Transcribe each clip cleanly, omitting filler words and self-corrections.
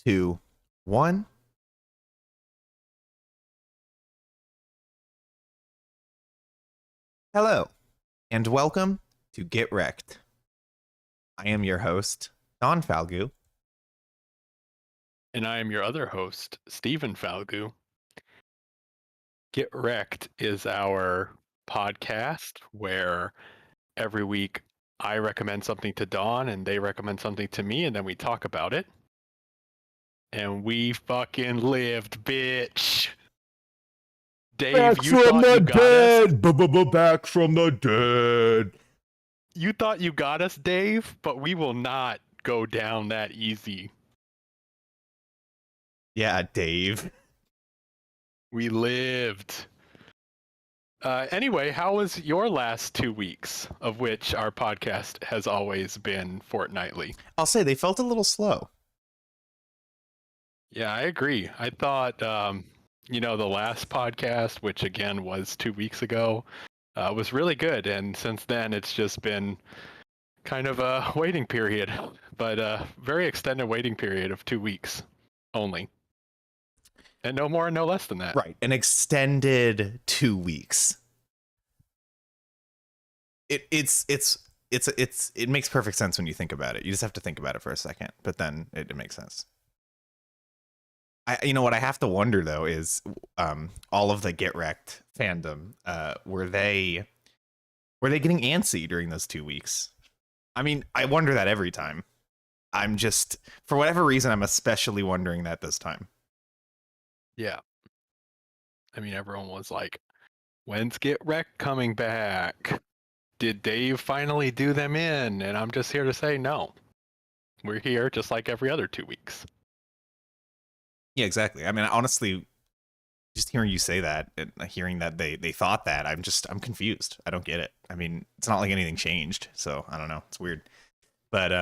2, 1. Hello, and welcome to Get Recc'd. I am your host, Don Falgout. And I am your other host, Stephen Falgout. Get Recc'd is our podcast where every week I recommend something to Dawn and they recommend something to me, and then we talk about it. And we fucking lived, bitch. Dave, Back you from thought the you got us. dead. Back from the dead. You thought you got us, Dave, but we will not go down that easy. Yeah, Dave. We lived. Anyway, how was your last 2 weeks, of which our podcast has always been fortnightly? I'll say they felt a little slow. Yeah, I agree. I thought, the last podcast, which again was 2 weeks ago, was really good. And since then, it's just been kind of a waiting period, but a very extended waiting period of 2 weeks only. And no more, no less than that. Right, an extended 2 weeks. It makes perfect sense when you think about it. You just have to think about it for a second, but then it makes sense. What I have to wonder though is all of the Get Recc'd fandom, were they getting antsy during those 2 weeks? I mean, I wonder that every time. I'm just, for whatever reason, I'm especially wondering that this time. Yeah. I mean, everyone was like, when's Get Recc'd coming back? Did Dave finally do them in? And I'm just here to say no. We're here just like every other 2 weeks. Yeah, exactly. I mean, honestly, just hearing you say that and hearing that they thought that, I'm confused. I don't get it. I mean, it's not like anything changed, so I don't know. It's weird. But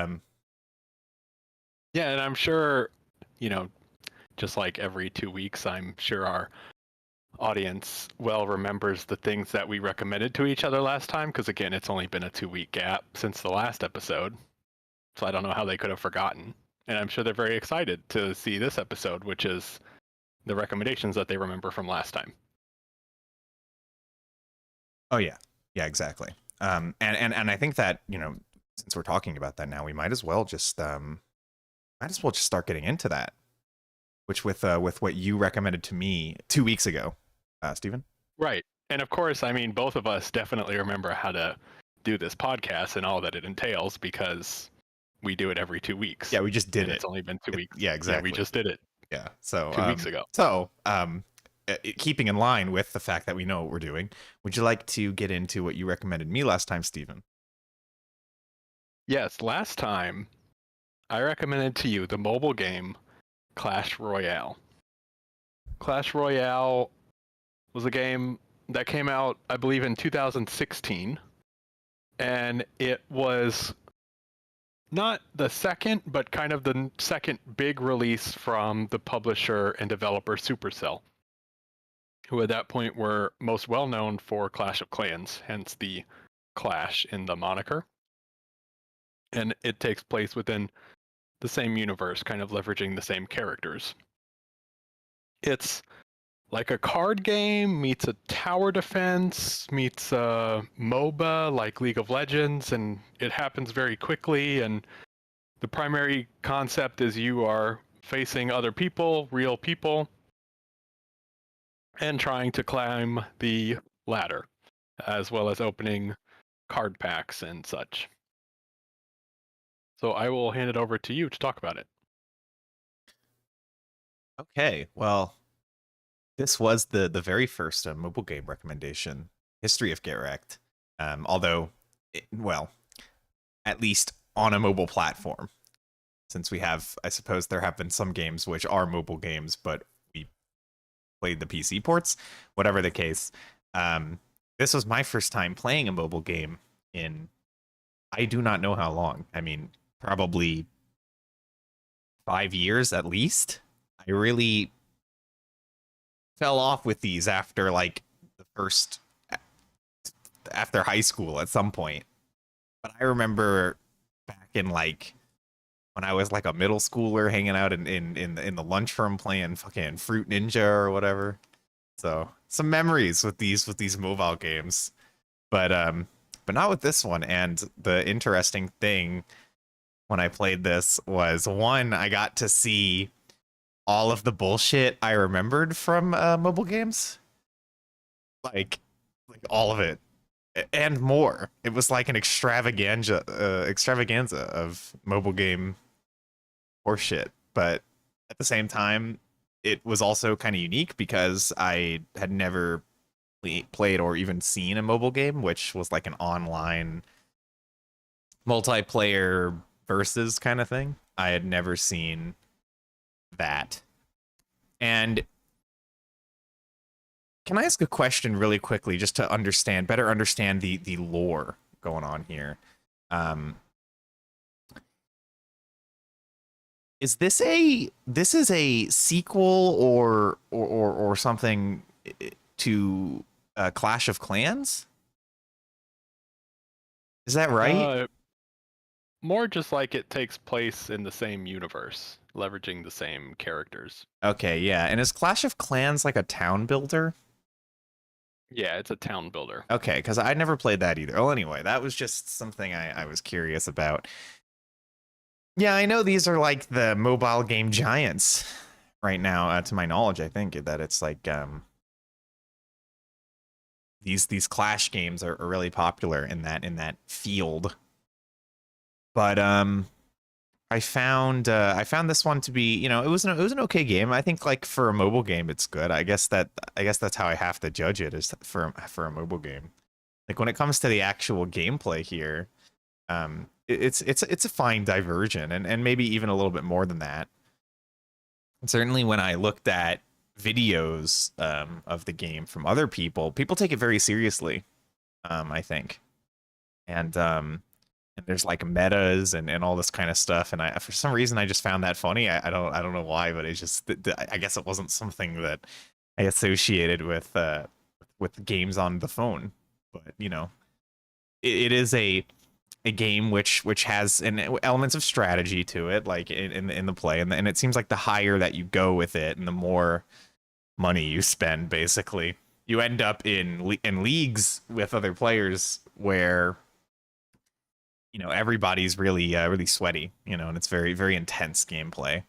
yeah, and I'm sure, just like every 2 weeks, I'm sure our audience well remembers the things that we recommended to each other last time, because again, it's only been a 2-week gap since the last episode. So I don't know how they could have forgotten. And I'm sure they're very excited to see this episode, which is the recommendations that they remember from last time. Oh yeah. Yeah, exactly. And I think that, since we're talking about that now, we might as well just start getting into that. Which with what you recommended to me 2 weeks ago, Stephen. Right. And of course, I mean, both of us definitely remember how to do this podcast and all that it entails, because we do it every 2 weeks. Yeah, we just did it. It's only been 2 weeks. Yeah, exactly. Yeah, we just did it. Yeah, so 2 weeks ago. So, keeping in line with the fact that we know what we're doing, would you like to get into what you recommended me last time, Stephen? Yes, last time I recommended to you the mobile game Clash Royale. Clash Royale was a game that came out, I believe, in 2016, and it was not the second, but kind of the second big release from the publisher and developer Supercell, who at that point were most well known for Clash of Clans, hence the Clash in the moniker. And it takes place within the same universe, kind of leveraging the same characters. It's like a card game meets a tower defense meets a MOBA like League of Legends, and it happens very quickly. And the primary concept is you are facing other people, real people, and trying to climb the ladder, as well as opening card packs and such. So I will hand it over to you to talk about it. Okay, well, this was the very first mobile game recommendation history of Get Recc'd. Although, at least on a mobile platform, since I suppose there have been some games which are mobile games, but we played the PC ports. Whatever the case, this was my first time playing a mobile game in I do not know how long. I mean, probably 5 years at least. I really fell off with these after after high school at some point. But I remember back in when I was like a middle schooler hanging out in the lunchroom playing fucking Fruit Ninja or whatever. So some memories with these mobile games, but not with this one. And the interesting thing when I played this was, one, I got to see all of the bullshit I remembered from mobile games, like all of it and more. It was like an extravaganza of mobile game horseshit. But at the same time, it was also kind of unique because I had never played or even seen a mobile game, which was like an online multiplayer versus kind of thing. I had never seen that. And can I ask a question really quickly, just to better understand the lore going on here? Is this a sequel or something to Clash of Clans? Is that right? More just like it takes place in the same universe, leveraging the same characters. Okay, yeah. And is Clash of Clans like a town builder? Yeah, it's a town builder. Okay, because I never played that either. Oh, anyway, that was just something I was curious about. Yeah, I know these are like the mobile game giants right now, to my knowledge. I think that it's like these Clash games are really popular in that field. But I found this one to be, you know, it was an okay game. I think like for a mobile game, it's good. I guess that's how I have to judge it, is for a mobile game. Like when it comes to the actual gameplay here, it's a fine diversion, and maybe even a little bit more than that. And certainly when I looked at videos of the game from other people take it very seriously. I think, and there's like metas and all this kind of stuff, and I, for some reason, I just found that funny. I don't know why, but it's just, I guess it wasn't something that I associated with games on the phone. But you know, it is a game which has elements of strategy to it, like in the play, and it seems like the higher that you go with it, and the more money you spend, basically, you end up in leagues with other players where, you know, everybody's really sweaty, you know, and it's very, very intense gameplay.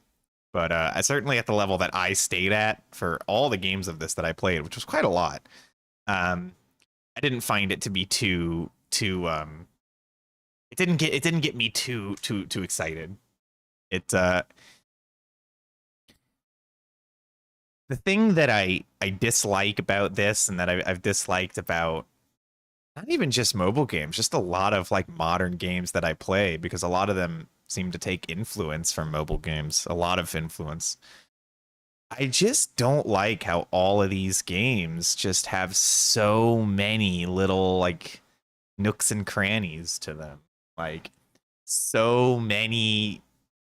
But certainly at the level that I stayed at for all the games of this that I played, which was quite a lot, I didn't find it to be too it didn't get me too excited. It the thing that I dislike about this, and that I've disliked about not even just mobile games, just a lot of like modern games that I play, because a lot of them seem to take influence from mobile games, a lot of influence. I just don't like how all of these games just have so many little like nooks and crannies to them. Like so many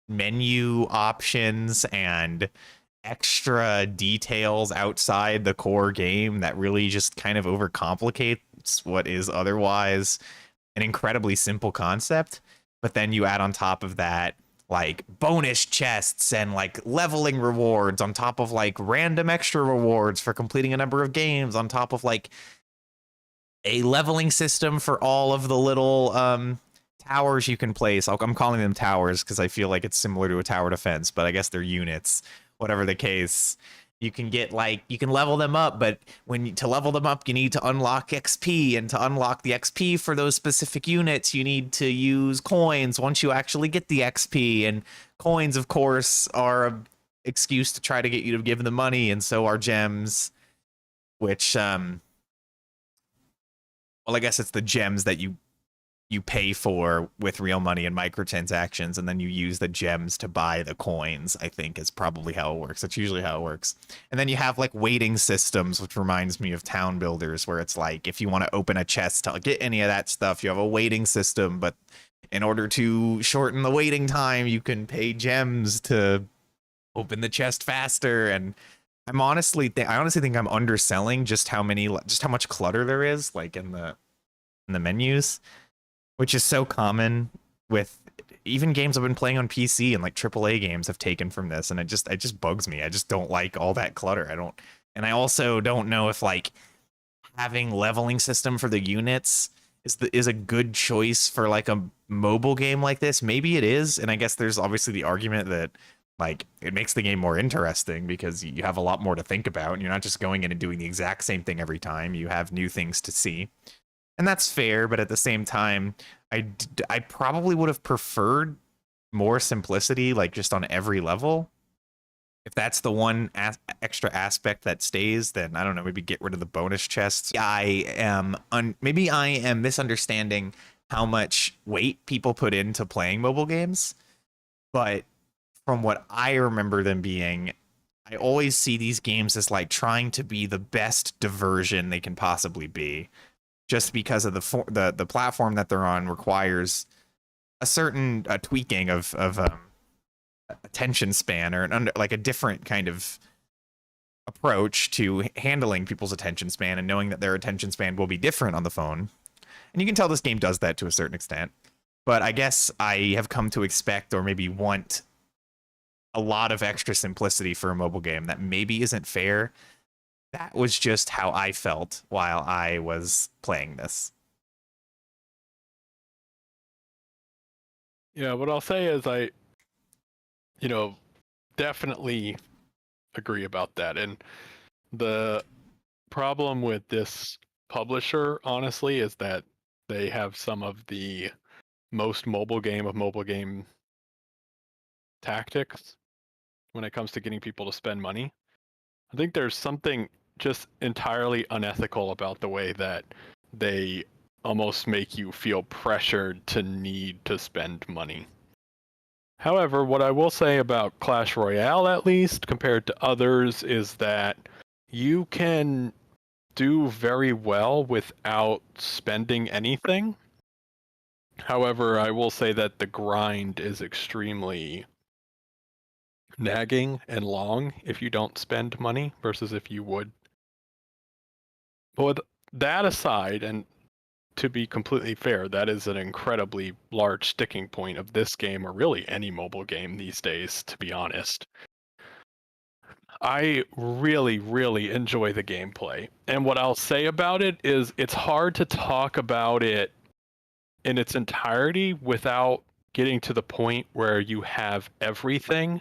menu options and extra details outside the core game that really just kind of overcomplicates what is otherwise an incredibly simple concept. But then you add on top of that like bonus chests and like leveling rewards on top of like random extra rewards for completing a number of games, on top of like a leveling system for all of the little towers you can place. I'm calling them towers because I feel like it's similar to a tower defense, but I guess they're units. Whatever the case, you can get like, you can level them up, but to level them up, you need to unlock XP, and to unlock the XP for those specific units, you need to use coins once you actually get the XP. And coins, of course, are an excuse to try to get you to give them money, and so are gems, which well, I guess it's the gems that you pay for with real money and microtransactions, and then you use the gems to buy the coins, I think is probably how it works. That's usually how it works. And then you have like waiting systems, which reminds me of town builders, where it's like, if you want to open a chest to get any of that stuff, you have a waiting system, but in order to shorten the waiting time, you can pay gems to open the chest faster. And I honestly think I'm underselling just how much clutter there is, like in the menus, which is so common with even games I've been playing on PC and like AAA games have taken from this, and it just bugs me. I just don't like all that clutter. And I also don't know if like having leveling system for the units is a good choice for like a mobile game like this. Maybe it is, and I guess there's obviously the argument that like it makes the game more interesting because you have a lot more to think about, and you're not just going in and doing the exact same thing every time. You have new things to see, and that's fair. But at the same time, I probably would have preferred more simplicity, like just on every level. If that's the one extra aspect that stays, then I don't know, maybe get rid of the bonus chests. Maybe I am misunderstanding how much weight people put into playing mobile games, but from what I remember them being, I always see these games as like trying to be the best diversion they can possibly be, just because of the platform that they're on requires a certain tweaking of attention span, or like a different kind of approach to handling people's attention span and knowing that their attention span will be different on the phone. And you can tell this game does that to a certain extent. But I guess I have come to expect, or maybe want, a lot of extra simplicity for a mobile game that maybe isn't fair. That was just how I felt while I was playing this. Yeah, what I'll say is definitely agree about that. And the problem with this publisher, honestly, is that they have some of the most mobile game tactics when it comes to getting people to spend money. I think there's something just entirely unethical about the way that they almost make you feel pressured to need to spend money. However, what I will say about Clash Royale, at least, compared to others, is that you can do very well without spending anything. However, I will say that the grind is extremely nagging and long if you don't spend money versus if you would. But with that aside, and to be completely fair, that is an incredibly large sticking point of this game, or really any mobile game these days, to be honest. I really, really enjoy the gameplay. And what I'll say about it is it's hard to talk about it in its entirety without getting to the point where you have everything.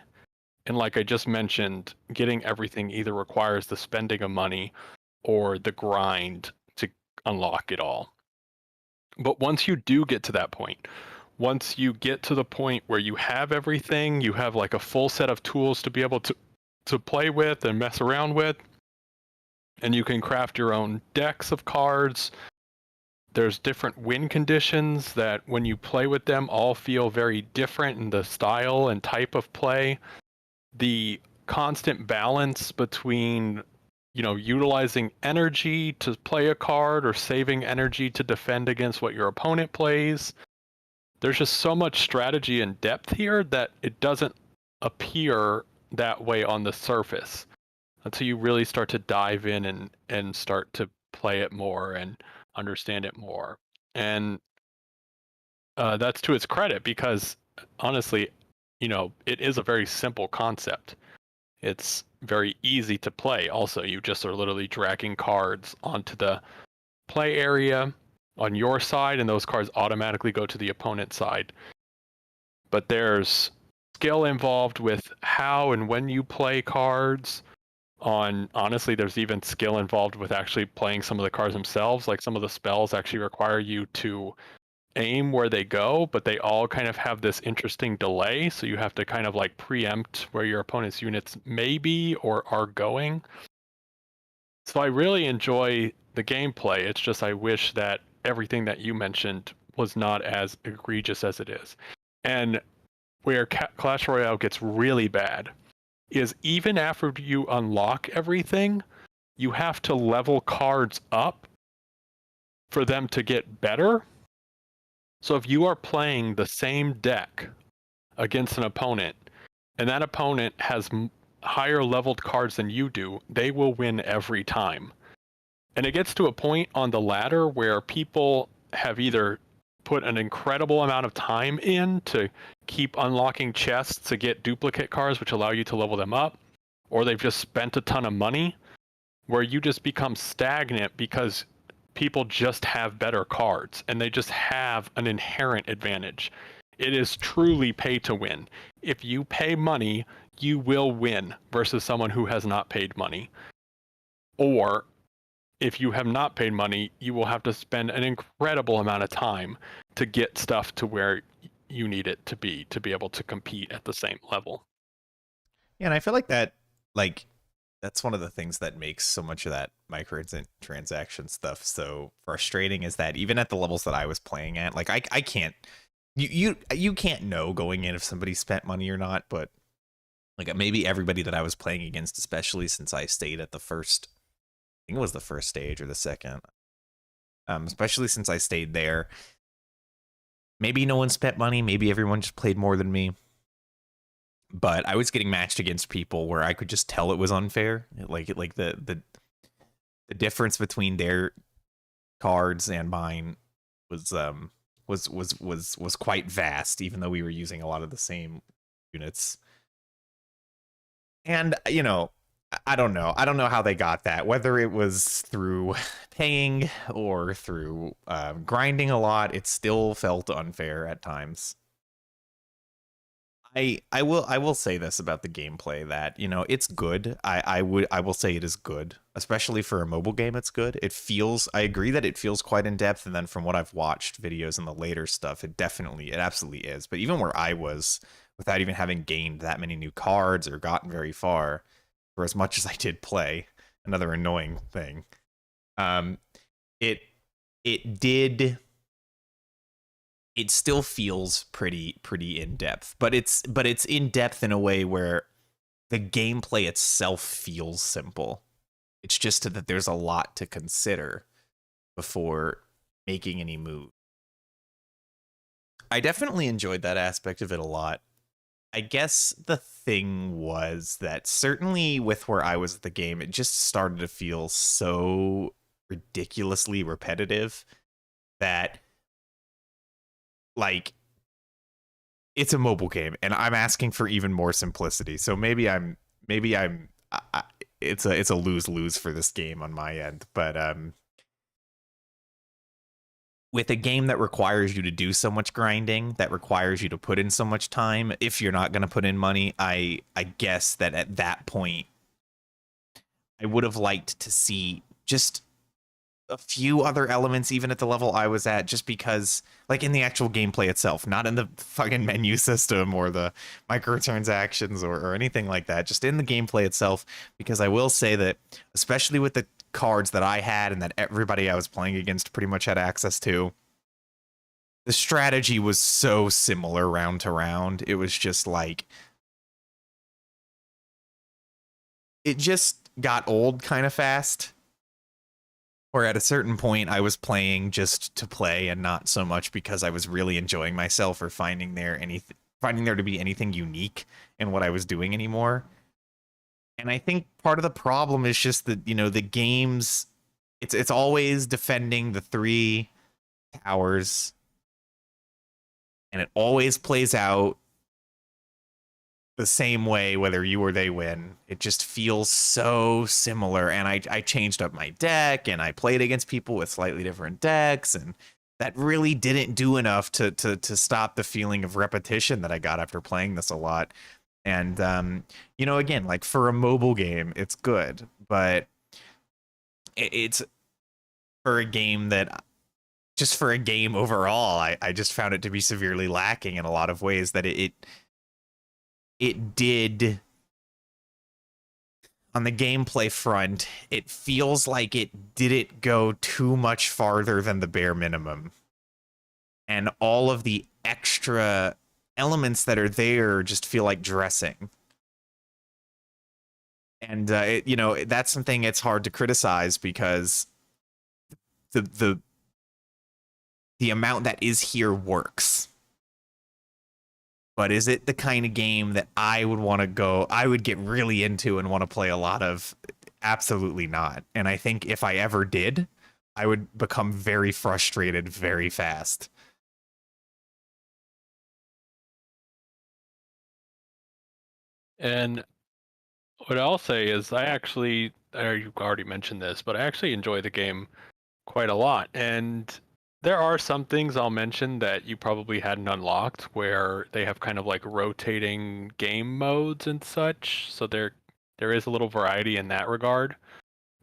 And like I just mentioned, getting everything either requires the spending of money or the grind to unlock it all. But once you do get to that point, once you get to the point where you have everything, you have like a full set of tools to be able to play with and mess around with, and you can craft your own decks of cards. There's different win conditions that when you play with them all feel very different in the style and type of play. The constant balance between utilizing energy to play a card or saving energy to defend against what your opponent plays. There's just so much strategy and depth here that it doesn't appear that way on the surface until you really start to dive in and start to play it more and understand it more. And that's to its credit, because honestly, it is a very simple concept. It's very easy to play. Also, you just are literally dragging cards onto the play area on your side, and those cards automatically go to the opponent's side. But there's skill involved with how and when you play cards. Honestly, there's even skill involved with actually playing some of the cards themselves. Like some of the spells actually require you to aim where they go, but they all kind of have this interesting delay, so you have to kind of like preempt where your opponent's units may be or are going. So I really enjoy the gameplay. It's just I wish that everything that you mentioned was not as egregious as it is. And where Clash Royale gets really bad is even after you unlock everything, you have to level cards up for them to get better. So if you are playing the same deck against an opponent, and that opponent has higher leveled cards than you do, they will win every time. And it gets to a point on the ladder where people have either put an incredible amount of time in to keep unlocking chests to get duplicate cards, which allow you to level them up, or they've just spent a ton of money, where you just become stagnant because people just have better cards and they just have an inherent advantage. It is truly pay to win. If you pay money, you will win versus someone who has not paid money. Or if you have not paid money, you will have to spend an incredible amount of time to get stuff to where you need it to be able to compete at the same level. Yeah, and I feel like that's one of the things that makes so much of that microtransaction stuff so frustrating, is that even at the levels that I was playing at, like I can't, you can't know going in if somebody spent money or not, but like maybe everybody that I was playing against, especially since I stayed at the first, I think it was the first stage or the second, especially since I stayed there, maybe no one spent money, maybe everyone just played more than me. But I was getting matched against people where I could just tell it was unfair. Like the difference between their cards and mine was quite vast, even though we were using a lot of the same units. And you know, I don't know how they got that, whether it was through paying or through grinding a lot. It still felt unfair at times. I will say this about the gameplay, that, you know, it's good. I will say it is good, especially for a mobile game. It's good. It feels, I agree that it feels quite in depth, and then from what I've watched videos and the later stuff, it absolutely is. But even where I was, without even having gained that many new cards or gotten very far, for as much as I did play, another annoying thing, it still feels pretty in depth, but it's in depth in a way where the gameplay itself feels simple. It's just that there's a lot to consider before making any move. I definitely enjoyed that aspect of it a lot. I guess the thing was that certainly with where I was at the game, it just started to feel so ridiculously repetitive that, like, it's a mobile game and I'm asking for even more simplicity. So maybe it's a lose-lose for this game on my end. But with a game that requires you to do so much grinding, that requires you to put in so much time, if you're not going to put in money, I guess that at that point, I would have liked to see just a few other elements, even at the level I was at, just because, like, in the actual gameplay itself, not in the fucking menu system or the microtransactions or anything like that, just in the gameplay itself. Because I will say that, especially with the cards that I had and that everybody I was playing against pretty much had access to, the strategy was so similar round to round. It was just like, it just got old kind of fast. Or at a certain point, I was playing just to play and not so much because I was really enjoying myself or finding there to be anything unique in what I was doing anymore. And I think part of the problem is just that, you know, the games, it's always defending the 3 towers, and it always plays out the same way whether you or they win. It just feels so similar. And I changed up my deck and I played against people with slightly different decks, and that really didn't do enough to stop the feeling of repetition that I got after playing this a lot. And you know, again, like, for a mobile game, it's good, but it's for a game that, just for a game overall, I just found it to be severely lacking in a lot of ways. That it did, on the gameplay front, it feels like it didn't go too much farther than the bare minimum. And all of the extra elements that are there just feel like dressing. And, you know, that's something it's hard to criticize, because the amount that is here works. But is it the kind of game that I would get really into and want to play a lot of? Absolutely not. And I think if I ever did, I would become very frustrated very fast. And what I'll say is you've already mentioned this, but I actually enjoy the game quite a lot. And there are some things I'll mention that you probably hadn't unlocked where they have kind of like rotating game modes and such. So there is a little variety in that regard.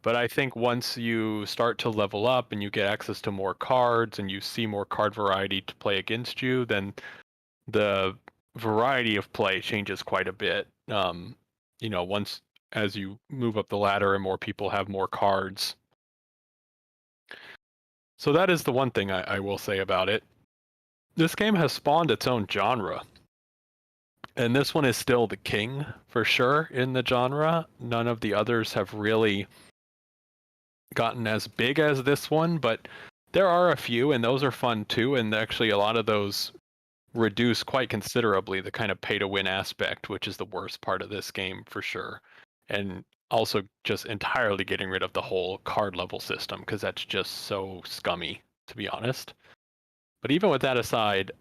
But I think once you start to level up and you get access to more cards and you see more card variety to play against you, then the variety of play changes quite a bit. Once as you move up the ladder and more people have more cards. So that is the one thing I will say about it. This game has spawned its own genre. And this one is still the king for sure in the genre. None of the others have really gotten as big as this one, but there are a few, and those are fun too. And actually, a lot of those reduce quite considerably the kind of pay to win aspect, which is the worst part of this game for sure. And also just entirely getting rid of the whole card level system, because that's just so scummy, to be honest. But even with that aside,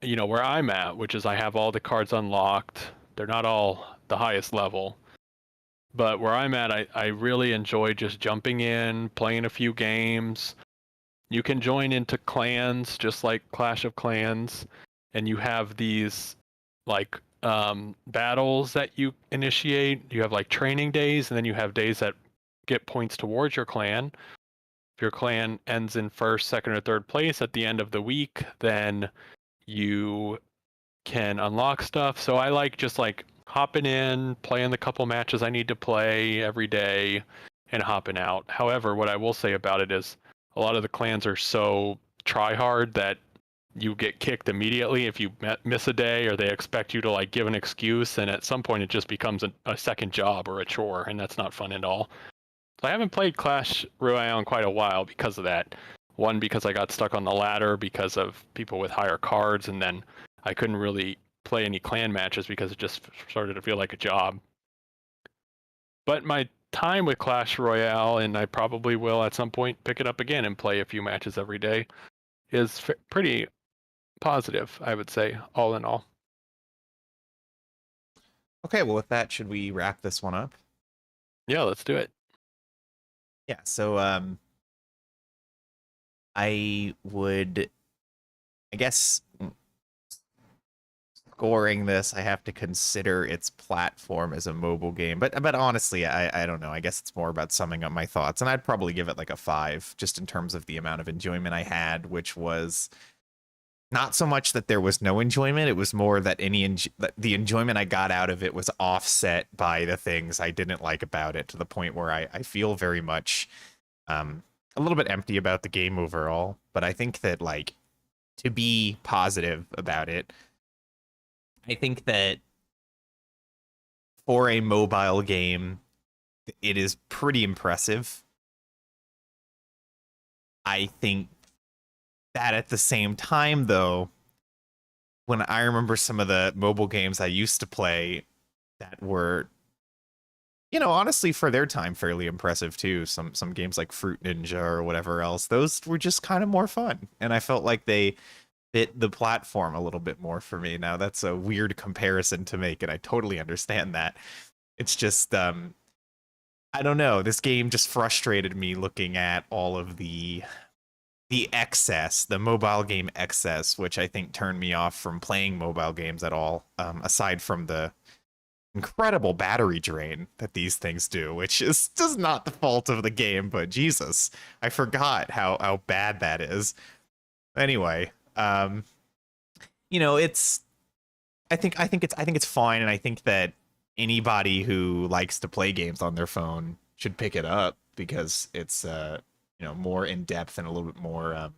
where I'm at, which is I have all the cards unlocked, they're not all the highest level. But where I'm at, I really enjoy just jumping in, playing a few games. You can join into clans, just like Clash of Clans, and you have these like battles that you initiate. You have like training days, and then you have days that get points towards your clan. If your clan ends in first, second, or third place at the end of the week, then you can unlock stuff. So I like just like hopping in, playing the couple matches I need to play every day, and hopping out. However, what I will say about it is a lot of the clans are so try hard that you get kicked immediately if you miss a day, or they expect you to like give an excuse, and at some point it just becomes a second job or a chore, and that's not fun at all. So I haven't played Clash Royale in quite a while because of that. One, because I got stuck on the ladder because of people with higher cards, and then I couldn't really play any clan matches because it just started to feel like a job. But my time with Clash Royale, and I probably will at some point pick it up again and play a few matches every day, is pretty positive, I would say, all in all. Okay, well, with that, should we wrap this one up? Yeah, let's do it. Yeah, so I would, I guess, scoring this, I have to consider its platform as a mobile game. But honestly, I don't know. I guess it's more about summing up my thoughts, and I'd probably give it like a 5, just in terms of the amount of enjoyment I had, which was not so much that there was no enjoyment. It was more that the enjoyment I got out of it was offset by the things I didn't like about it, to the point where I feel very much a little bit empty about the game overall. But I think that, like, to be positive about it, I think that for a mobile game, it is pretty impressive. I think that at the same time, though, when I remember some of the mobile games I used to play that were, honestly, for their time, fairly impressive too. Some games like Fruit Ninja or whatever else, those were just kind of more fun, and I felt like they fit the platform a little bit more for me. Now, that's a weird comparison to make, and I totally understand that. It's just, I don't know. This game just frustrated me looking at all of the excess, the mobile game excess, which I think turned me off from playing mobile games at all, aside from the incredible battery drain that these things do, which is just not the fault of the game, but Jesus, I forgot how bad that is. Anyway, it's I think it's fine, and I think that anybody who likes to play games on their phone should pick it up, because it's more in depth and a little bit more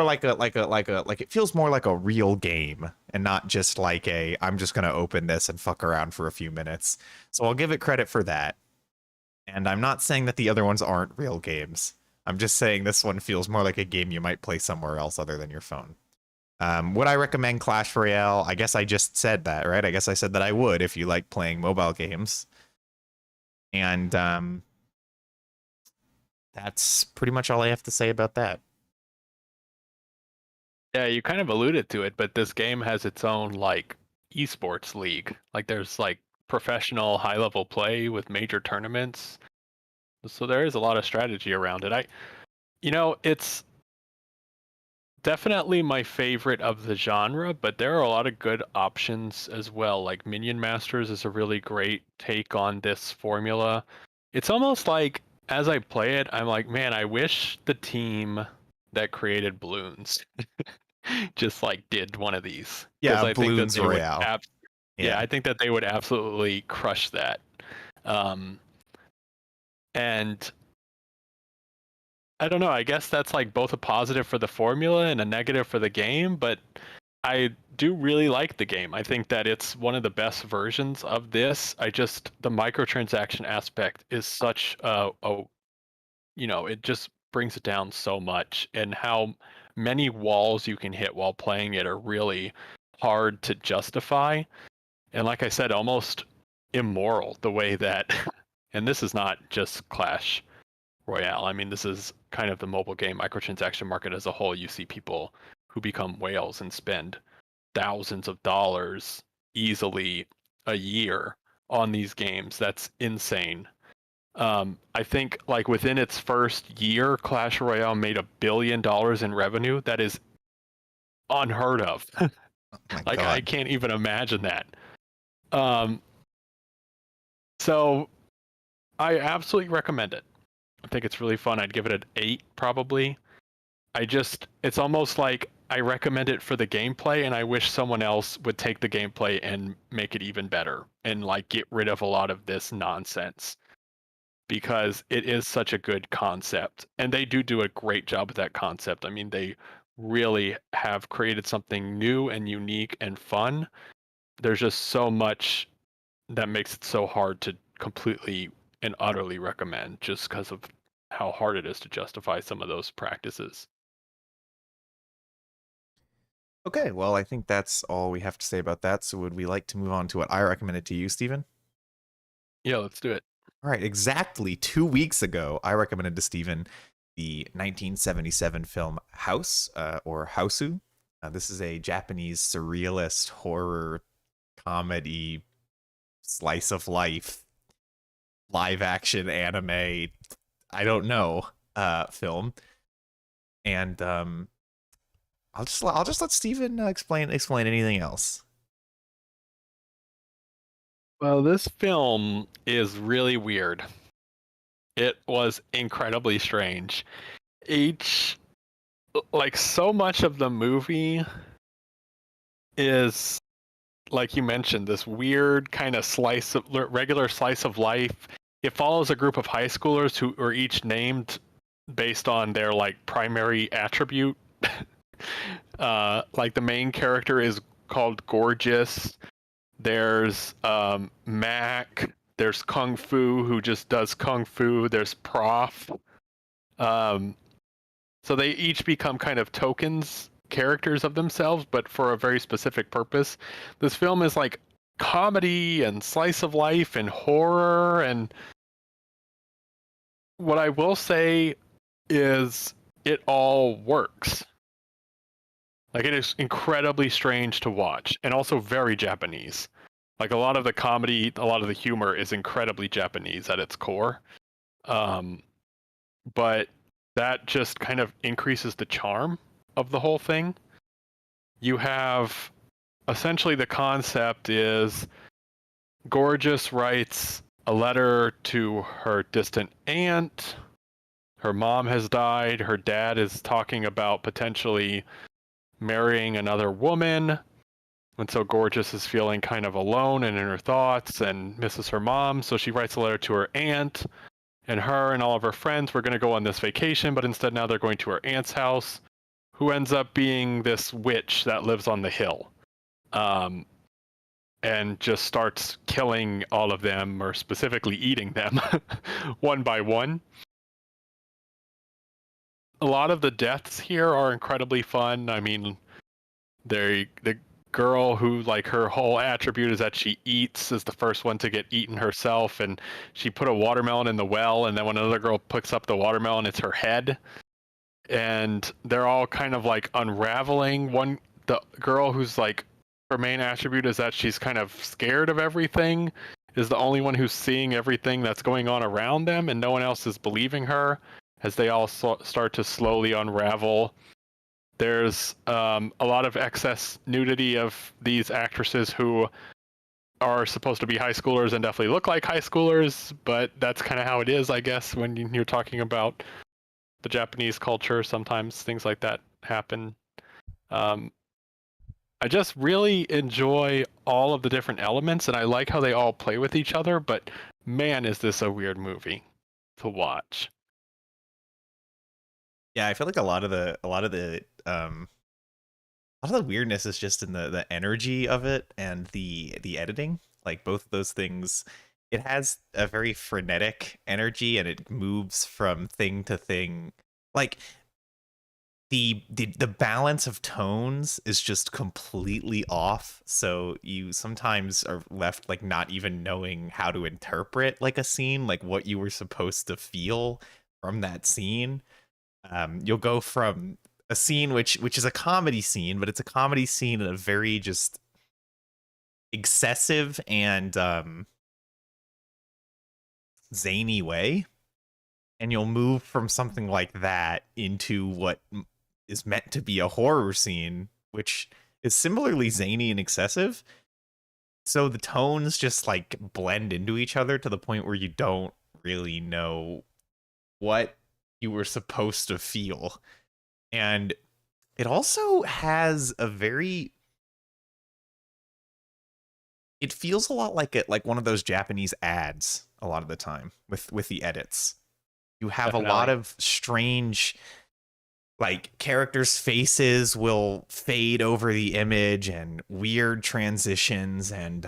like it feels more like a real game, and not just like I'm just gonna open this and fuck around for a few minutes. So I'll give it credit for that. And I'm not saying that the other ones aren't real games. I'm just saying this one feels more like a game you might play somewhere else other than your phone. Would I recommend Clash Royale? I guess I just said that, right? I guess I said that I would if you like playing mobile games. And that's pretty much all I have to say about that. Yeah, you kind of alluded to it, but this game has its own like esports league. Like there's like professional high level play with major tournaments. So there is a lot of strategy around it. It's definitely my favorite of the genre, but there are a lot of good options as well. Like Minion Masters is a really great take on this formula. It's almost like as I play it, I'm like, man, I wish the team that created Balloons just like did one of these because Yeah, I think that Balloons they would Royale. yeah, Yeah. I think that they would absolutely crush that. Um, and I don't know, I guess that's like both a positive for the formula and a negative for the game, but I do really like the game. I think that it's one of the best versions of this. The microtransaction aspect is such it just brings it down so much, and how many walls you can hit while playing it are really hard to justify. And like I said, almost immoral the way that, and this is not just Clash Royale. I mean, this is kind of the mobile game microtransaction market as a whole. You see people who become whales and spend thousands of dollars easily a year on these games. That's insane. I think like within its first year, Clash Royale made $1 billion in revenue. That is unheard of. Oh my Like I God. can't even imagine that. Um, so I absolutely recommend it. I think it's really fun. I'd give it an 8 probably. It's almost like I recommend it for the gameplay, and I wish someone else would take the gameplay and make it even better and like get rid of a lot of this nonsense, because it is such a good concept, and they do a great job with that concept. I mean, they really have created something new and unique and fun. There's just so much that makes it so hard to completely and utterly recommend, just because of how hard it is to justify some of those practices. Okay, well, I think that's all we have to say about that. So would we like to move on to what I recommended to you, Stephen? Yeah, let's do it. All right, exactly 2 weeks ago, I recommended to Stephen the 1977 film House, or Hausu. This is a Japanese surrealist horror comedy slice of life live action anime, I don't know, film. And I'll just let Stephen explain anything else. Well, this film is really weird. It was incredibly strange. Each, like, so much of the movie is, like you mentioned, this weird kind of regular slice of life. It follows a group of high schoolers who are each named based on their like primary attribute. Like the main character is called Gorgeous. There's Mac. There's Kung Fu, who just does Kung Fu. There's Prof. Um, so they each become kind of tokens, characters of themselves, but for a very specific purpose. This film is like comedy and slice of life and horror. And what I will say is it all works. Like, it is incredibly strange to watch and also very Japanese. Like, a lot of the comedy, a lot of the humor is incredibly Japanese at its core. But that just kind of increases the charm of the whole thing. You have essentially the concept is Gorgeous writes a letter to her distant aunt. Her mom has died. Her dad is talking about potentially marrying another woman. And so Gorgeous is feeling kind of alone and in her thoughts and misses her mom. So she writes a letter to her aunt, and her and all of her friends were going to go on this vacation, but instead now they're going to her aunt's house, who ends up being this witch that lives on the hill. And just starts killing all of them, or specifically eating them one by one. A lot of the deaths here are incredibly fun. I mean, the girl who, like, her whole attribute is that she eats, is the first one to get eaten herself, and she put a watermelon in the well, and then when another girl picks up the watermelon, it's her head. and they're all kind of like unraveling. The girl who's like, her main attribute is that she's kind of scared of everything, is the only one who's seeing everything that's going on around them, and no one else is believing her as they all start to slowly unravel. There's a lot of excess nudity of these actresses who are supposed to be high schoolers and definitely look like high schoolers, but that's kind of how it is, I guess, when you're talking about the Japanese culture. Sometimes things like that happen. I just really enjoy all of the different elements, and I like how they all play with each other, but man, is this a weird movie to watch. Yeah, I feel like a lot of the weirdness is just in the energy of it and the editing. Like both of those things, it has a very frenetic energy and it moves from thing to thing. Like the balance of tones is just completely off, so you sometimes are left like not even knowing how to interpret like a scene, like what you were supposed to feel from that scene. You'll go from a scene which is a comedy scene, but it's a comedy scene in a very just excessive and zany way, and you'll move from something like that into what is meant to be a horror scene, which is similarly zany and excessive. So the tones just like blend into each other to the point where you don't really know what you were supposed to feel. And it also has a very, it feels a lot like one of those Japanese ads a lot of the time with the edits. You have Definitely. a lot of strange, like, characters' faces will fade over the image and weird transitions and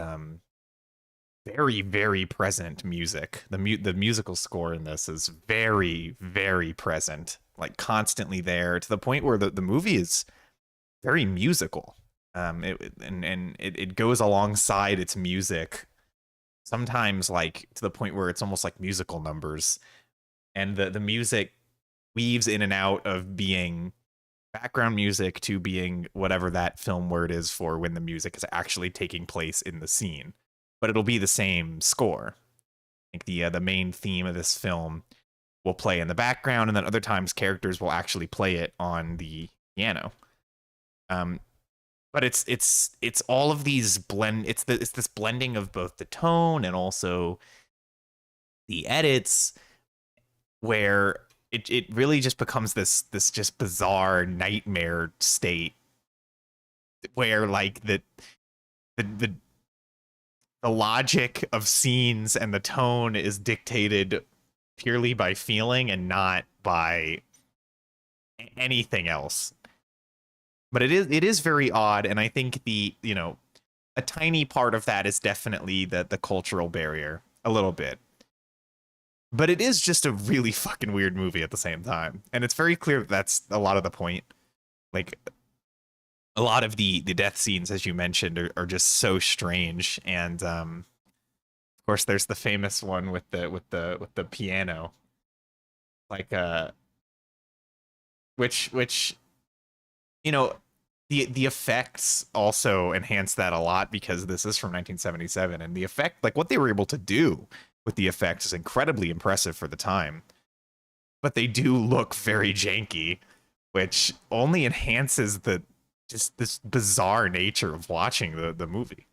very, very present music. The musical score in this is very, very present, like constantly there, to the point where the movie is very musical. It goes alongside its music, sometimes like to the point where it's almost like musical numbers, and the music weaves in and out of being background music to being whatever that film word is for when the music is actually taking place in the scene. But it'll be the same score. I think the main theme of this film will play in the background, and then other times characters will actually play it on the piano. But it's all of these blend. It's this blending of both the tone and also the edits, where it really just becomes this just bizarre nightmare state where like the logic of scenes and the tone is dictated purely by feeling and not by anything else. But it is very odd, and I think a tiny part of that is definitely the cultural barrier, a little bit. But it is just a really fucking weird movie at the same time. And it's very clear that that's a lot of the point. Like, a lot of the death scenes, as you mentioned, are just so strange. And of course, there's the famous one with the piano, like which the effects also enhance that a lot, because this is from 1977, and the effect, like what they were able to do with the effects, is incredibly impressive for the time. But they do look very janky, which only enhances just this bizarre nature of watching the movie.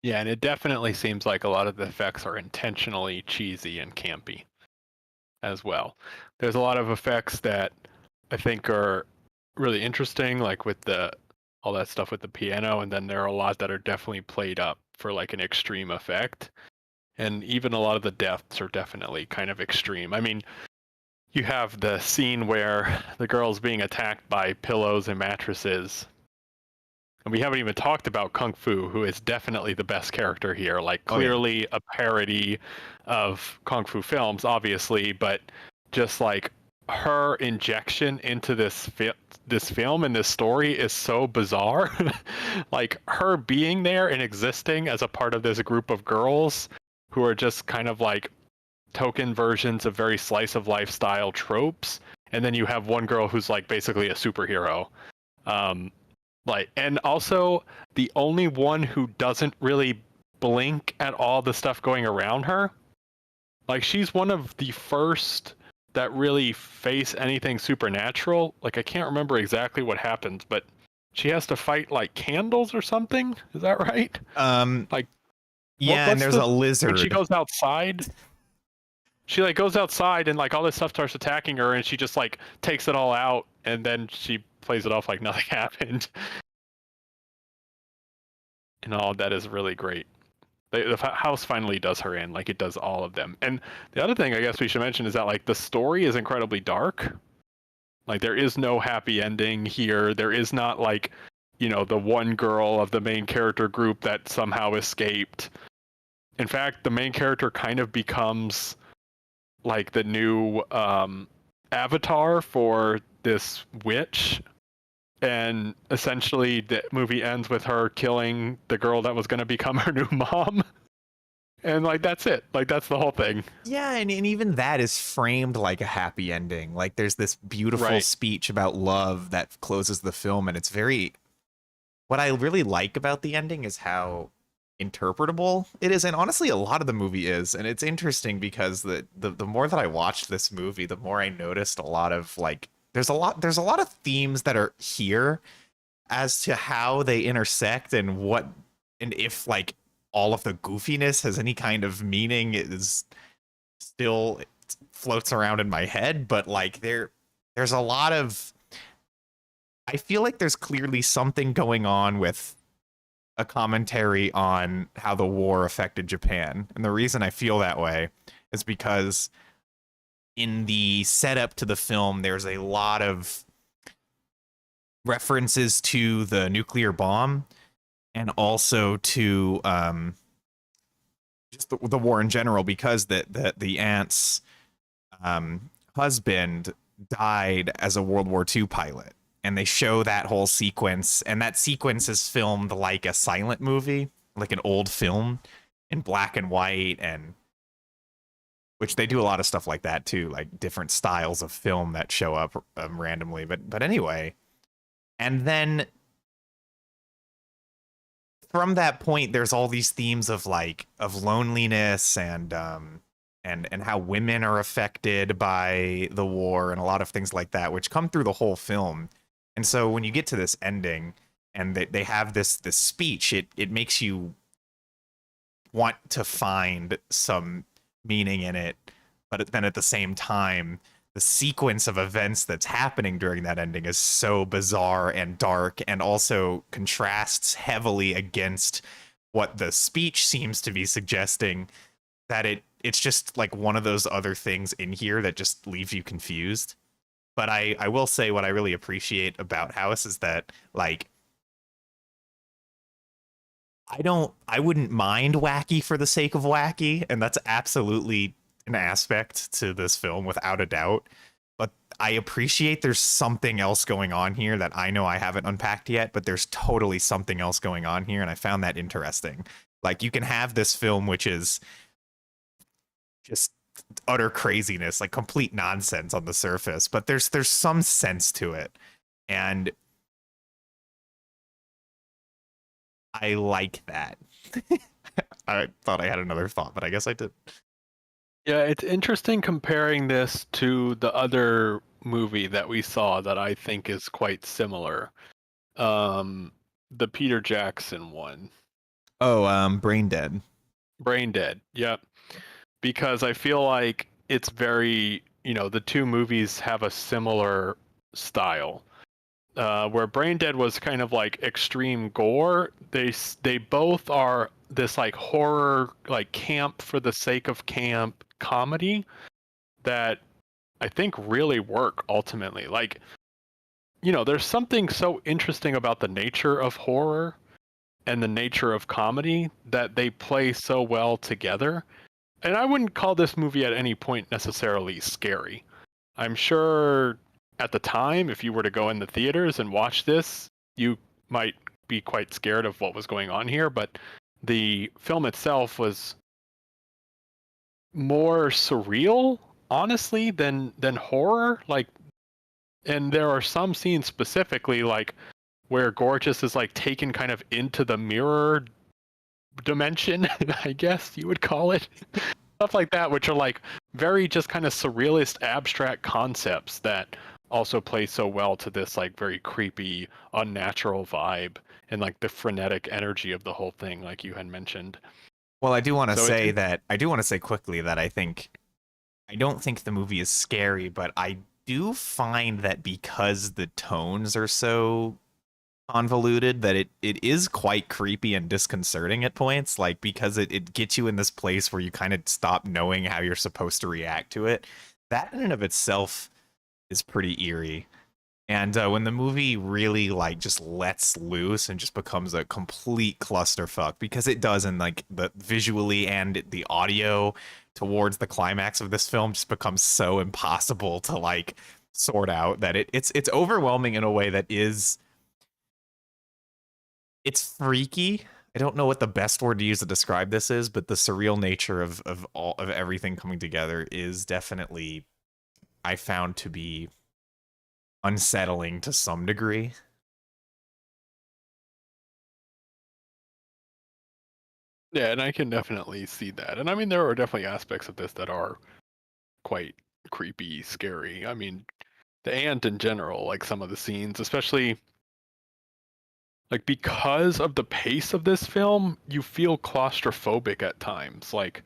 Yeah, and it definitely seems like a lot of the effects are intentionally cheesy and campy as well. There's a lot of effects that I think are really interesting, like with all that stuff with the piano, and then there are a lot that are definitely played up for like an extreme effect. And even a lot of the deaths are definitely kind of extreme. I mean, you have the scene where the girl's being attacked by pillows and mattresses. And we haven't even talked about Kung Fu, who is definitely the best character here. Like, clearly a parody of Kung Fu films, obviously, but just like her injection into this film and this story is so bizarre. Like, her being there and existing as a part of this group of girls who are just kind of like token versions of very slice of life style tropes, and then you have one girl who's like basically a superhero. Like, and also the only one who doesn't really blink at all the stuff going around her. Like, she's one of the first that really face anything supernatural. Like, I can't remember exactly what happens, but she has to fight like candles or something. Is that right? Like, yeah, and there's a lizard. When she goes outside, she like goes outside and like all this stuff starts attacking her, and she just like takes it all out, and then she plays it off like nothing happened. And all that is really great. The house finally does her in, like it does all of them. And the other thing I guess we should mention is that like the story is incredibly dark. Like there is no happy ending here. There is not like, you know, the one girl of the main character group that somehow escaped. In fact, the main character kind of becomes like the new avatar for this witch. And essentially the movie ends with her killing the girl that was going to become her new mom. And like that's it. Like that's the whole thing. Yeah, and even that is framed like a happy ending. Like there's this beautiful speech about love that closes the film, and it's very, what I really like about the ending is how interpretable it is, and honestly a lot of the movie is. And it's interesting because the more that I watched this movie, the more I noticed a lot of like there's a lot of themes that are here as to how they intersect and what, and if like all of the goofiness has any kind of meaning. It is still, it floats around in my head, but like there's a lot of, I feel like there's clearly something going on with a commentary on how the war affected Japan. And the reason I feel that way is because in the setup to the film, there's a lot of references to the nuclear bomb and also to just the war in general, because the aunt's husband died as a World War II pilot. And they show that whole sequence, and that sequence is filmed like a silent movie, like an old film in black and white, and which they do a lot of stuff like that too, like different styles of film that show up randomly. But anyway, and then from that point, there's all these themes of like of loneliness and how women are affected by the war and a lot of things like that, which come through the whole film. And so when you get to this ending and they have this speech, it makes you want to find some meaning in it. But then at the same time, the sequence of events that's happening during that ending is so bizarre and dark, and also contrasts heavily against what the speech seems to be suggesting, that it's just like one of those other things in here that just leaves you confused. But I will say what I really appreciate about House is that, like, I wouldn't mind wacky for the sake of wacky, and that's absolutely an aspect to this film without a doubt. But I appreciate there's something else going on here that I know I haven't unpacked yet, but there's totally something else going on here, and I found that interesting. Like, you can have this film which is just utter craziness, like complete nonsense on the surface, but there's some sense to it, and I like that. I thought I had another thought, but I guess I did. Yeah, it's interesting comparing this to the other movie that we saw that I think is quite similar. The Peter Jackson one. Oh, Brain Dead. Brain Dead, yep. Because I feel like it's very, you know, the two movies have a similar style. Where Brain Dead was kind of like extreme gore, they both are this like horror, like camp for the sake of camp comedy that I think really work ultimately. Like, you know, there's something so interesting about the nature of horror and the nature of comedy that they play so well together. And I wouldn't call this movie at any point necessarily scary. I'm sure at the time, if you were to go in the theaters and watch this, you might be quite scared of what was going on here, but the film itself was more surreal, honestly, than horror. Like, and there are some scenes specifically like where Gorgeous is like taken kind of into the mirror dimension, I guess you would call it. Stuff like that, which are like very just kind of surrealist abstract concepts that also play so well to this like very creepy, unnatural vibe and like the frenetic energy of the whole thing, like you had mentioned. Well, I do want to So say that I do want to say quickly that I don't think the movie is scary, but I do find that because the tones are so convoluted that it is quite creepy and disconcerting at points, like because it gets you in this place where you kind of stop knowing how you're supposed to react to it. That in and of itself is pretty eerie. And when the movie really like just lets loose and just becomes a complete clusterfuck, because it does, and like the visually and the audio towards the climax of this film just becomes so impossible to like sort out, that it's overwhelming in a way that is, it's freaky. I don't know what the best word to use to describe this is, but the surreal nature of all of everything coming together is definitely, I found to be unsettling to some degree. Yeah, and I can definitely see that. And I mean, there are definitely aspects of this that are quite creepy, scary. I mean, the ant in general, like some of the scenes, especially like because of the pace of this film, you feel claustrophobic at times. Like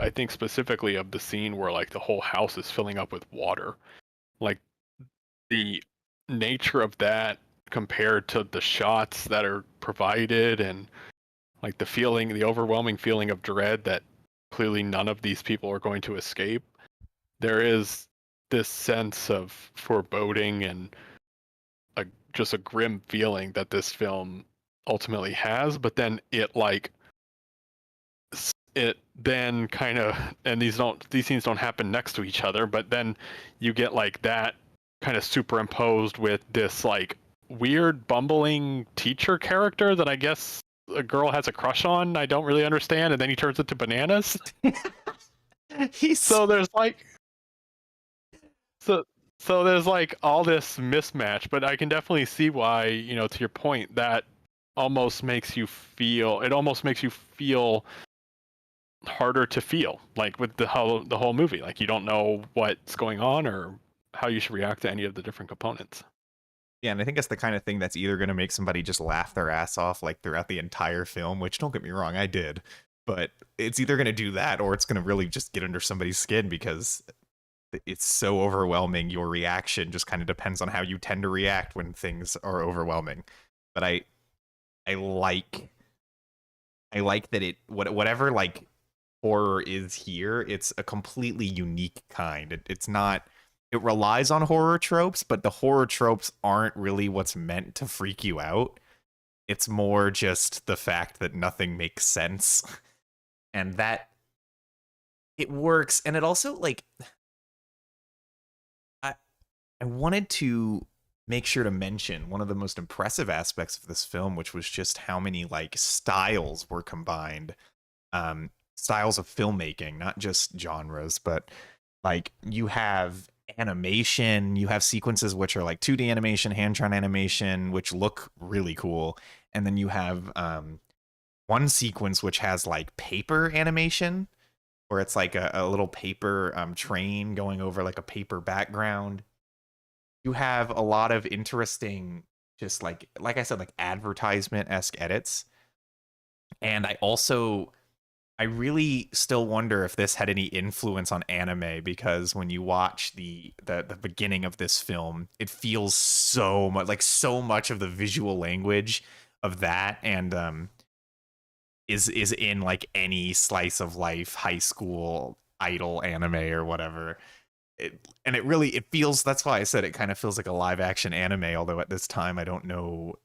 I think specifically of the scene where like the whole house is filling up with water. Like the nature of that compared to the shots that are provided, and like the feeling, the overwhelming feeling of dread that clearly none of these people are going to escape. There is this sense of foreboding and just a grim feeling that this film ultimately has, but then it then kind of, and these scenes don't happen next to each other, but then you get like that kind of superimposed with this like weird bumbling teacher character that I guess a girl has a crush on. I don't really understand, and then he turns into bananas. He's So there's like so so there's like all this mismatch, but I can definitely see why, to your point, that almost makes you feel, it almost makes you feel harder to feel, like with the whole movie, like you don't know what's going on or how you should react to any of the different components. Yeah, and I think it's the kind of thing that's either going to make somebody just laugh their ass off like throughout the entire film, which don't get me wrong, I did. But it's either going to do that, or it's going to really just get under somebody's skin, because it's so overwhelming. Your reaction just kind of depends on how you tend to react when things are overwhelming. But I like that whatever like horror is here, it's a completely unique kind. It's not, it relies on horror tropes, but the horror tropes aren't really what's meant to freak you out. It's more just the fact that nothing makes sense. And that it works. And it also like, I wanted to make sure to mention one of the most impressive aspects of this film, which was just how many like styles were combined. Styles of filmmaking, not just genres, but like you have animation, you have sequences which are like 2D animation, hand-drawn animation, which look really cool. And then you have one sequence which has like paper animation, where it's like a little paper train going over like a paper background. You have a lot of interesting, just like I said, like advertisement-esque edits. And I really still wonder if this had any influence on anime, because when you watch the beginning of this film, it feels so much of the visual language of that, and is in like any slice of life high school idol anime or whatever. It feels, that's why I said it kind of feels like a live action anime, although at this time I don't know,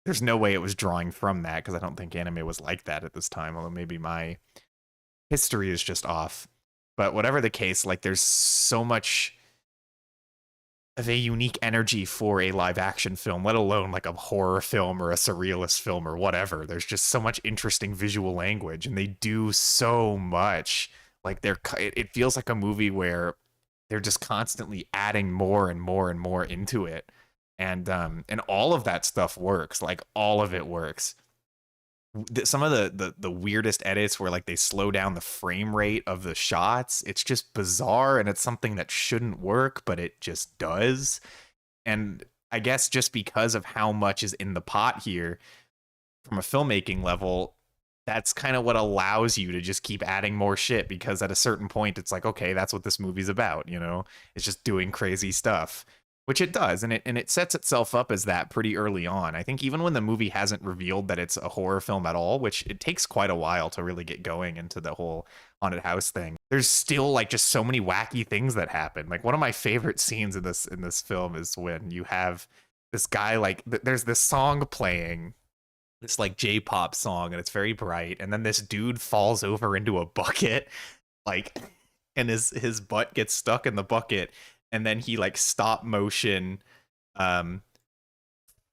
there's no way it was drawing from that, because I don't think anime was like that at this time, although maybe my history is just off. But whatever the case, like there's so much of a unique energy for a live action film, let alone like a horror film or a surrealist film or whatever. There's just so much interesting visual language, and they do so much. Like it feels like a movie where they're just constantly adding more and more and more into it. And all of that stuff works. Like all of it works. Some of the weirdest edits where like they slow down the frame rate of the shots, it's just bizarre, and it's something that shouldn't work, but it just does. And I guess just because of how much is in the pot here from a filmmaking level, that's kind of what allows you to just keep adding more shit, because at a certain point it's like, okay, that's what this movie's about, you know? It's just doing crazy stuff, which it does, and it sets itself up as that pretty early on. I think even when the movie hasn't revealed that it's a horror film at all, which it takes quite a while to really get going into the whole haunted house thing, there's still like just so many wacky things that happen. Like one of my favorite scenes in this film is when you have this guy, like there's this song playing, this like J-pop song, and it's very bright, and then this dude falls over into a bucket, like, and his butt gets stuck in the bucket, and then he like stop motion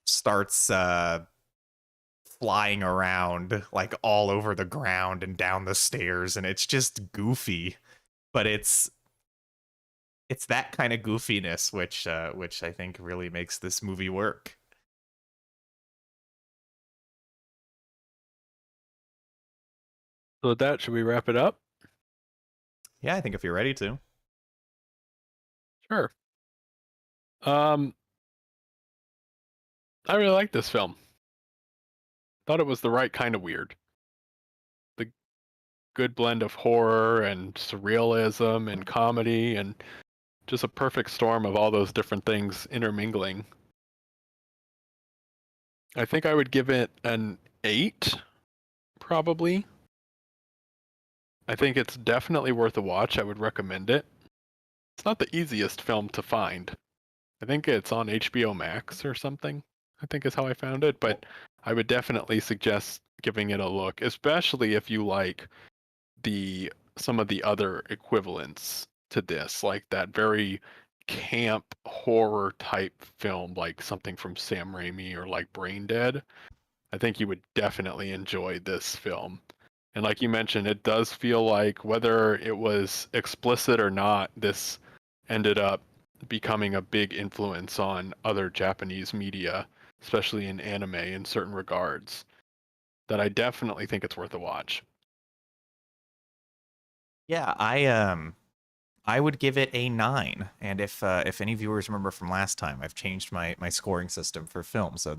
starts flying around like all over the ground and down the stairs, and it's just goofy, but it's that kind of goofiness which I think really makes this movie work. So with that, should we wrap it up? Yeah, I think if you're ready to. Sure. I really like this film. Thought it was the right kind of weird. The good blend of horror and surrealism and comedy, and just a perfect storm of all those different things intermingling. I think I would give it an 8, probably. I think it's definitely worth a watch. I would recommend it. It's not the easiest film to find. I think it's on HBO Max or something, I think is how I found it, but I would definitely suggest giving it a look, especially if you like some of the other equivalents to this, like that very camp horror type film, like something from Sam Raimi or like Brain Dead. I think you would definitely enjoy this film. And like you mentioned, it does feel like whether it was explicit or not, this ended up becoming a big influence on other Japanese media, especially in anime in certain regards, that I definitely think it's worth a watch. Yeah, I would give it a 9. And if any viewers remember from last time, I've changed my scoring system for film, so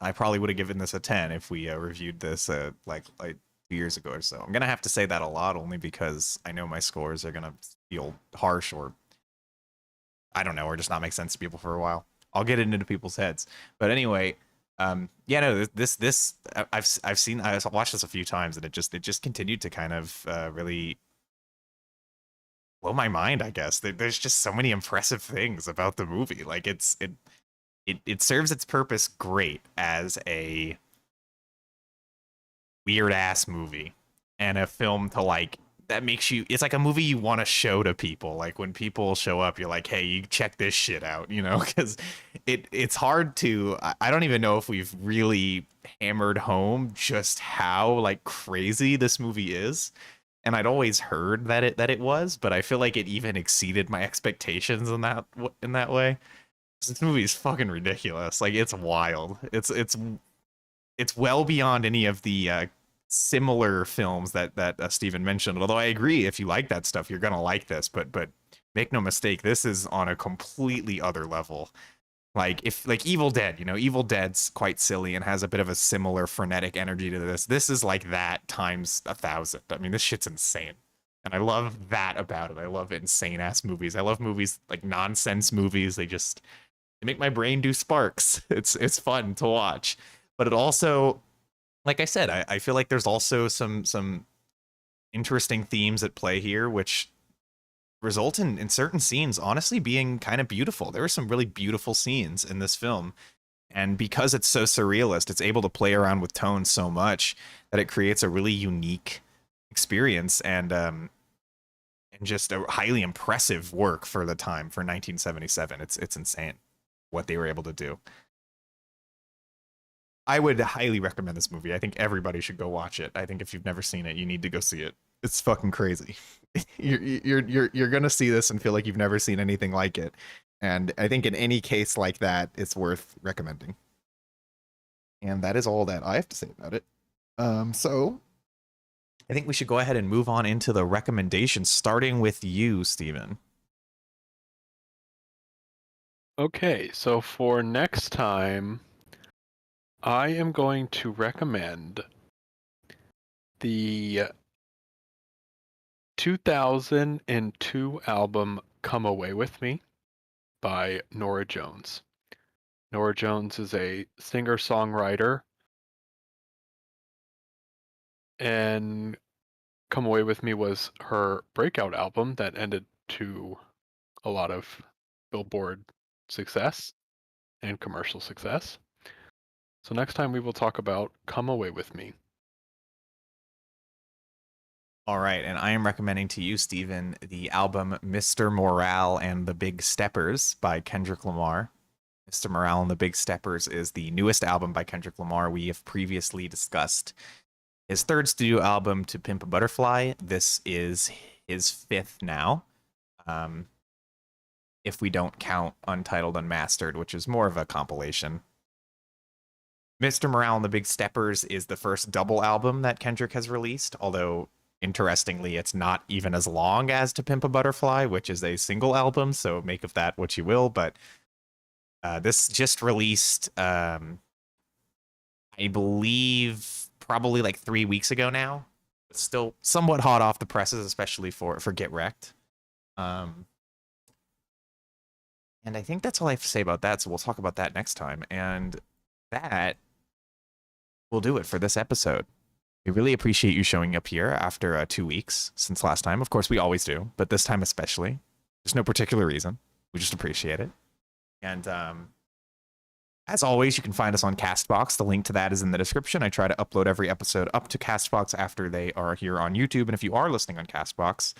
I probably would have given this a 10 if we reviewed this like 2 years ago or so. I'm gonna have to say that a lot, only because I know my scores are gonna feel harsh, or I don't know, or just not make sense to people for a while. I'll get it into people's heads. But anyway, yeah, no, this I've watched this a few times, and it just continued to kind of really blow my mind, I guess. There's just so many impressive things about the movie. Like it serves its purpose great as a weird ass movie, and a film to like that makes you, it's like a movie you want to show to people. Like when people show up, you're like, hey, you check this shit out, you know, because it's hard to, I don't even know if we've really hammered home just how like crazy this movie is. And I'd always heard that it was, but I feel like it even exceeded my expectations in that way. This movie is fucking ridiculous. Like it's wild. It's well beyond any of the similar films that Steven mentioned. Although I agree, if you like that stuff, you're gonna like this. But make no mistake, this is on a completely other level. Like if like Evil Dead, you know, Evil Dead's quite silly and has a bit of a similar frenetic energy to this. This is like that times 1,000. I mean, this shit's insane. And I love that about it. I love insane ass movies. I love movies like nonsense movies. They make my brain do sparks. It's fun to watch. But it also, like I said, I feel like there's also some interesting themes at play here, which result in certain scenes honestly being kind of beautiful. There are some really beautiful scenes in this film, and because it's so surrealist, it's able to play around with tone so much that it creates a really unique experience, and just a highly impressive work for the time, for 1977. It's insane what they were able to do. I would highly recommend this movie. I think everybody should go watch it. I think if you've never seen it, you need to go see it. It's fucking crazy. You're gonna see this and feel like you've never seen anything like it. And I think in any case like that, it's worth recommending. And that is all that I have to say about it. So I think we should go ahead and move on into the recommendations, starting with you, Steven. Okay, so for next time, I am going to recommend the 2002 album Come Away With Me by Norah Jones. Norah Jones is a singer-songwriter, and Come Away With Me was her breakout album that ended to a lot of Billboard success and commercial success. So next time we will talk about Come Away With Me. All right, and I am recommending to you, Steven, the album Mr. Morale and the Big Steppers by Kendrick Lamar. Mr. Morale and the Big Steppers is the newest album by Kendrick Lamar. We have previously discussed his third studio album, To Pimp a Butterfly. This is his fifth now, if we don't count Untitled Unmastered, which is more of a compilation. Mr. Morale and the Big Steppers is the first double album that Kendrick has released, although interestingly, it's not even as long as To Pimp a Butterfly, which is a single album, so make of that what you will. But this just released, I believe, probably like 3 weeks ago now. It's still somewhat hot off the presses, especially for Get Recc'd. And I think that's all I have to say about that, so we'll talk about that next time. And that will do it for this episode. We really appreciate you showing up here after 2 weeks since last time. Of course, we always do, but this time especially. There's no particular reason. We just appreciate it. And as always, you can find us on Castbox. The link to that is in the description. I try to upload every episode up to Castbox after they are here on YouTube. And if you are listening on Castbox,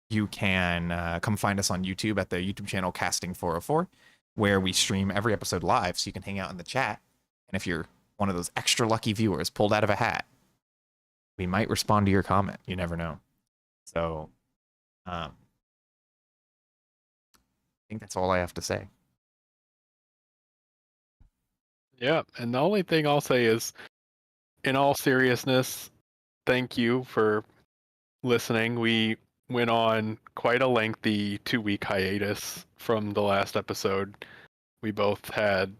you can come find us on YouTube at the YouTube channel Casting 404, where we stream every episode live, so you can hang out in the chat. And if you're one of those extra lucky viewers pulled out of a hat, we might respond to your comment. You never know. So I think that's all I have to say. Yeah, and the only thing I'll say is, in all seriousness, thank you for listening. We went on quite a lengthy 2-week hiatus from the last episode. We both had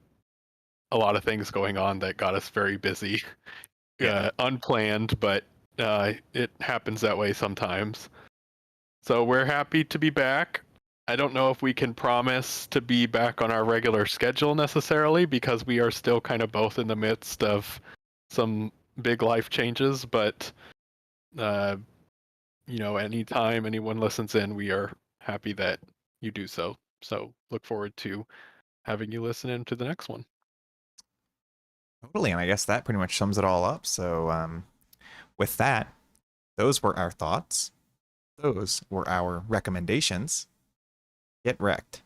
a lot of things going on that got us very busy. Yeah. Unplanned, but it happens that way sometimes. So we're happy to be back. I don't know if we can promise to be back on our regular schedule necessarily, because we are still kind of both in the midst of some big life changes, but anytime anyone listens in, we are happy that you do so. So look forward to having you listen in to the next one. Totally, and I guess that pretty much sums it all up. So with that, those were our thoughts. Those were our recommendations. Get Recc'd.